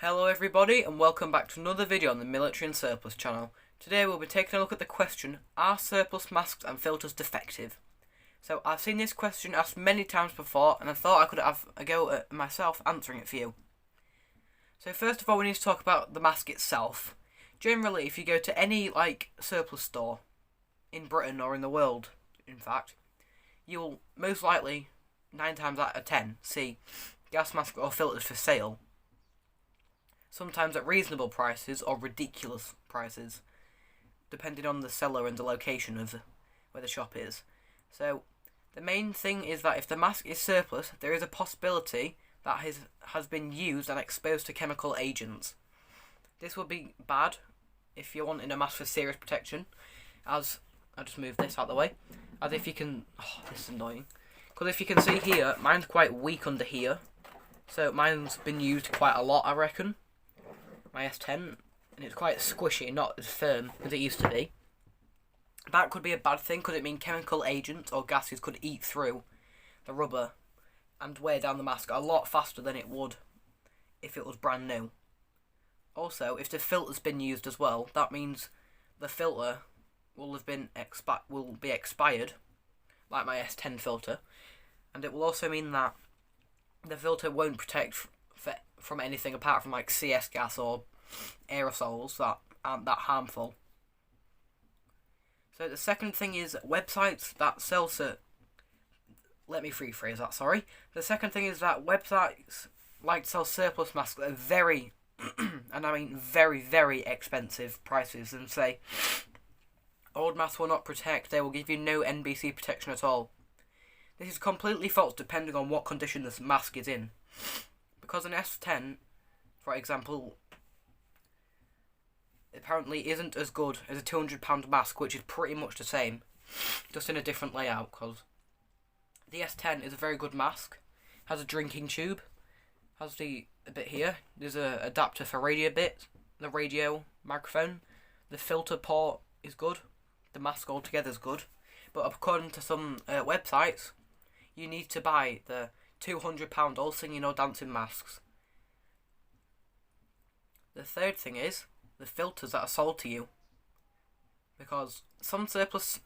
Hello everybody and welcome back to another video on the Military and Surplus channel. Today we'll be taking a look at the question, are surplus masks and filters defective? So I've seen this question asked many times before and I thought I could have a go at myself answering it for you. So first of all we need to talk about the mask itself. Generally if you go to any surplus store in Britain or in the world in fact, you'll most likely 9 times out of 10 see gas masks or filters for sale. Sometimes at reasonable prices or ridiculous prices, depending on the seller and the location of where the shop is. So the main thing is that if the mask is surplus, there is a possibility that has been used and exposed to chemical agents. This would be bad if you're wanting a mask for serious protection, as I'll just move this out of the way. As if you can, this is annoying, because if you can see here, mine's quite weak under here, so mine's been used quite a lot, I reckon. My S10, and it's quite squishy, not as firm as it used to be. That could be a bad thing. Could it mean chemical agents or gases could eat through the rubber and wear down the mask a lot faster than it would if it was brand new? Also, if the filter's been used as well, that means the filter will be expired, like my S10 filter, and it will also mean that the filter won't protect from anything apart from CS gas or aerosols that aren't that harmful. So the second thing is websites that sell let me rephrase that, sorry. The second thing is that websites like to sell surplus masks at very, and I mean very, very expensive prices and say, old masks will not protect, they will give you no NBC protection at all. This is completely false depending on what condition this mask is in. Because an S10, for example, apparently isn't as good as a £200 mask, which is pretty much the same, just in a different layout, because the S10 is a very good mask, has a drinking tube, has a bit here, there's an adapter for radio bit, the radio microphone, the filter port is good, the mask altogether is good, but according to some websites, you need to buy the £200 all singing or dancing masks. The third thing is the filters that are sold to you, because some surplus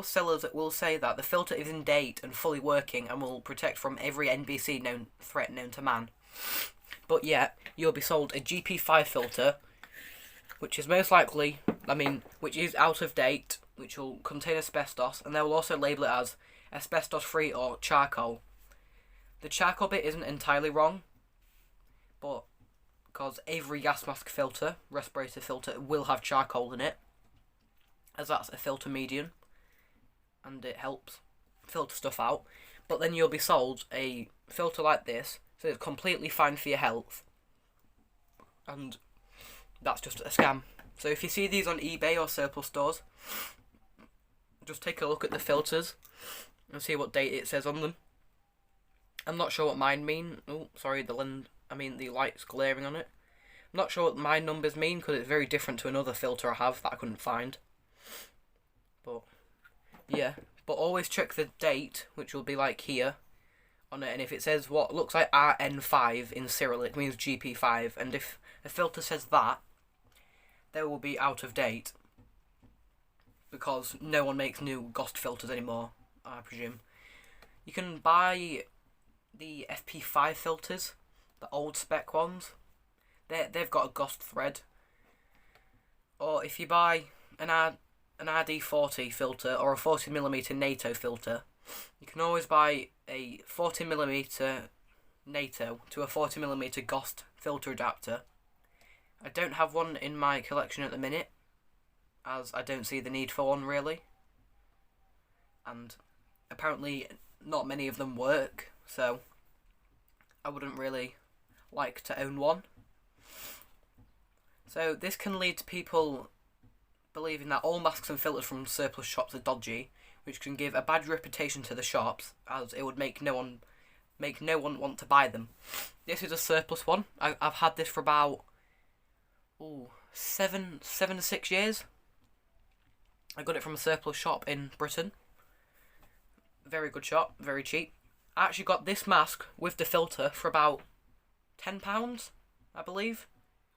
sellers will say that the filter is in date and fully working and will protect from every NBC threat known to man. But yet you'll be sold a GP5 filter, which is most likely, which is out of date, which will contain asbestos, and they will also label it as asbestos free or charcoal. The charcoal bit isn't entirely wrong, but because every gas mask filter, respirator filter, will have charcoal in it, as that's a filter medium and it helps filter stuff out. But then you'll be sold a filter like this, so it's completely fine for your health, and that's just a scam. So if you see these on eBay or surplus stores, just take a look at the filters and see what date it says on them. I'm not sure what mine mean. Oh, sorry, the light's glaring on it. I'm not sure what my numbers mean because it's very different to another filter I have that I couldn't find. But yeah, but always check the date, which will be like here on it, and if it says what looks like RN5 in Cyrillic, means GP5, and if a filter says that, they will be out of date, because no one makes new GOST filters anymore, I presume. You can buy the FP5 filters, the old spec ones. They've got a GOST thread. Or if you buy an RD40 filter or a 40mm NATO filter, you can always buy a 40mm NATO to a 40mm GOST filter adapter. I don't have one in my collection at the minute, as I don't see the need for one really, and apparently not many of them work, so I wouldn't really like to own one. So this can lead to people believing that all masks and filters from surplus shops are dodgy, which can give a bad reputation to the shops, as it would make no one want to buy them. This is a surplus one. I've had this for about 7 to 6 years. I got it from a surplus shop in Britain. Very good shop, very cheap. I actually got this mask with the filter for about £10, I believe,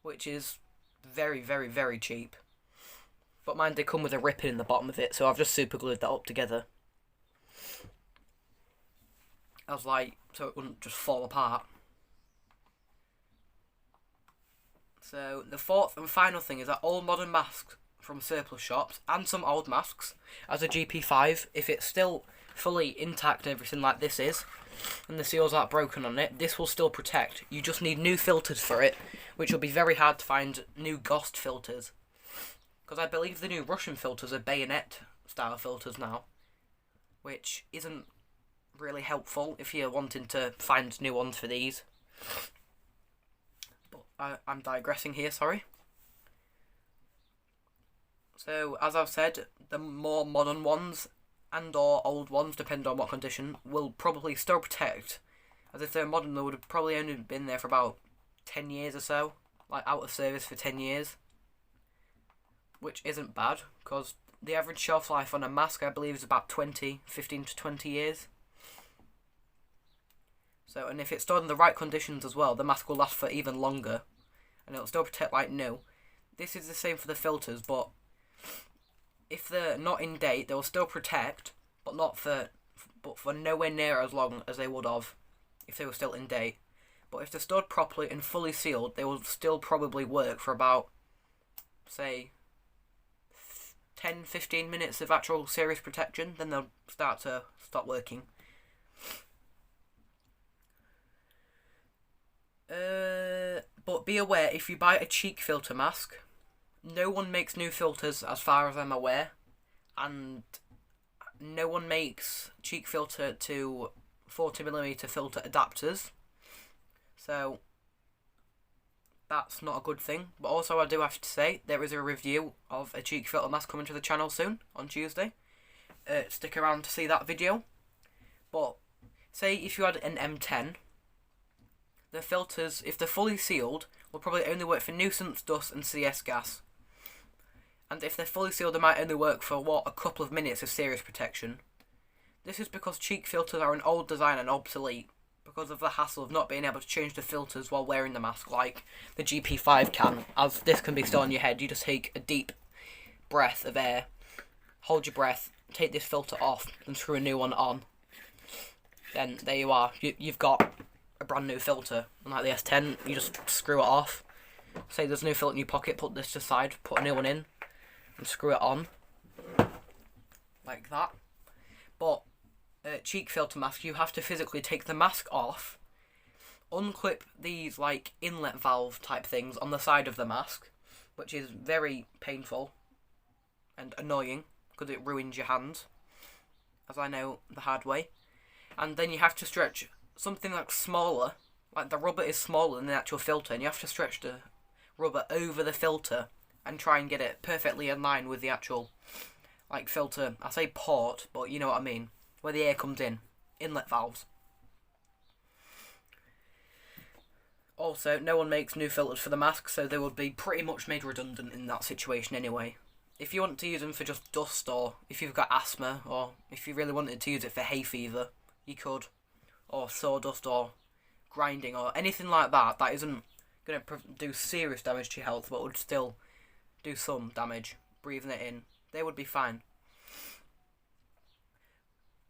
which is very, very, very cheap. But mine did come with a ripping in the bottom of it, so I've just super glued that up together. I was like, so it wouldn't just fall apart. So the fourth and final thing is that all modern masks from surplus shops and some old masks as a GP5, if it's still fully intact and everything like this is, and the seals aren't broken on it, this will still protect. You just need new filters for it, which will be very hard to find new Ghost filters. Because I believe the new Russian filters are bayonet style filters now, which isn't really helpful if you're wanting to find new ones for these. But I'm digressing here, sorry. So, as I've said, the more modern ones and or old ones, depending on what condition, will probably still protect. As if they're modern, they would have probably only been there for about 10 years or so, like out of service for 10 years. Which isn't bad, because the average shelf life on a mask, I believe, is about 15 to 20 years. So, and if it's stored in the right conditions as well, the mask will last for even longer, and it'll still protect like new. This is the same for the filters, but if they're not in date, they'll still protect, but for nowhere near as long as they would have if they were still in date. But if they're stored properly and fully sealed, they will still probably work for about, say, 10-15 minutes of actual serious protection, then they'll start to stop working. But be aware, if you buy a cheek filter mask, no one makes new filters as far as I'm aware, and no one makes cheek filter to 40mm filter adapters, so that's not a good thing. But also I do have to say, there is a review of a cheek filter mask coming to the channel soon, on Tuesday. Stick around to see that video. But say if you had an M10, the filters, if they're fully sealed, will probably only work for nuisance, dust and CS gas. And if they're fully sealed, they might only work for, a couple of minutes of serious protection. This is because cheek filters are an old design and obsolete, because of the hassle of not being able to change the filters while wearing the mask, like the GP5 can. As this can be still on your head, you just take a deep breath of air, hold your breath, take this filter off, and screw a new one on. Then there you are, you've got a brand new filter. Unlike the S10, you just screw it off. Say there's no filter in your pocket, put this aside, put a new one in, and screw it on. Like that. But cheek filter mask, you have to physically take the mask off, unclip these like inlet valve type things on the side of the mask, which is very painful and annoying because it ruins your hands, as I know the hard way. And then you have to stretch something like smaller, like the rubber is smaller than the actual filter, and you have to stretch the rubber over the filter and try and get it perfectly in line with the actual like filter. I say port, but you know what I mean, where the air comes in, inlet valves. Also, no one makes new filters for the mask, so they would be pretty much made redundant in that situation anyway. If you want to use them for just dust, or if you've got asthma, or if you really wanted to use it for hay fever, you could. Or sawdust, or grinding, or anything like that, that isn't going to do serious damage to your health, but would still do some damage, breathing it in. They would be fine.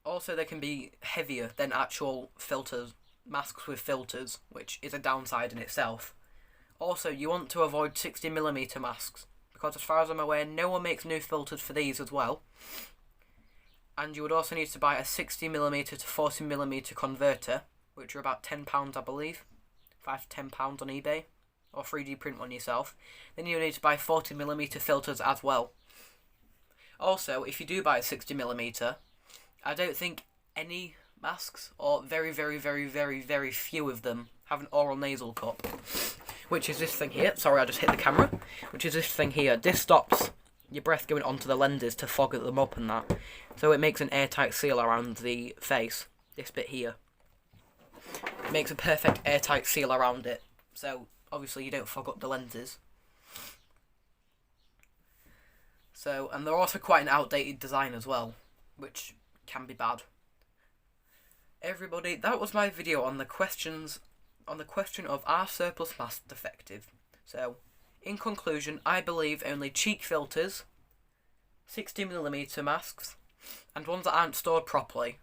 Also, they can be heavier than actual filters, masks with filters, which is a downside in itself. Also, you want to avoid 60mm masks, because as far as I'm aware, no one makes new filters for these as well. And you would also need to buy a 60mm to 40mm converter, which are about £10, I believe. £5 to £10 on eBay, or 3D print one yourself. Then you need to buy 40mm filters as well. Also, if you do buy a 60mm, I don't think any masks, or very, very, very, very, very few of them, have an oral nasal cup. Which is this thing here. Sorry, I just hit the camera. Which is this thing here. This stops your breath going onto the lenses to fog them up and that. So it makes an airtight seal around the face. This bit here. It makes a perfect airtight seal around it. So, obviously you don't fog up the lenses. So, and they're also quite an outdated design as well, which can be bad. Everybody, that was my video on the questions on the question of are surplus masks defective. So, in conclusion, I believe only cheap filters, 60mm masks, and ones that aren't stored properly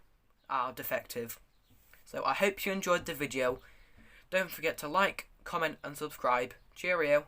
are defective. So I hope you enjoyed the video. Don't forget to like, comment and subscribe. Cheerio.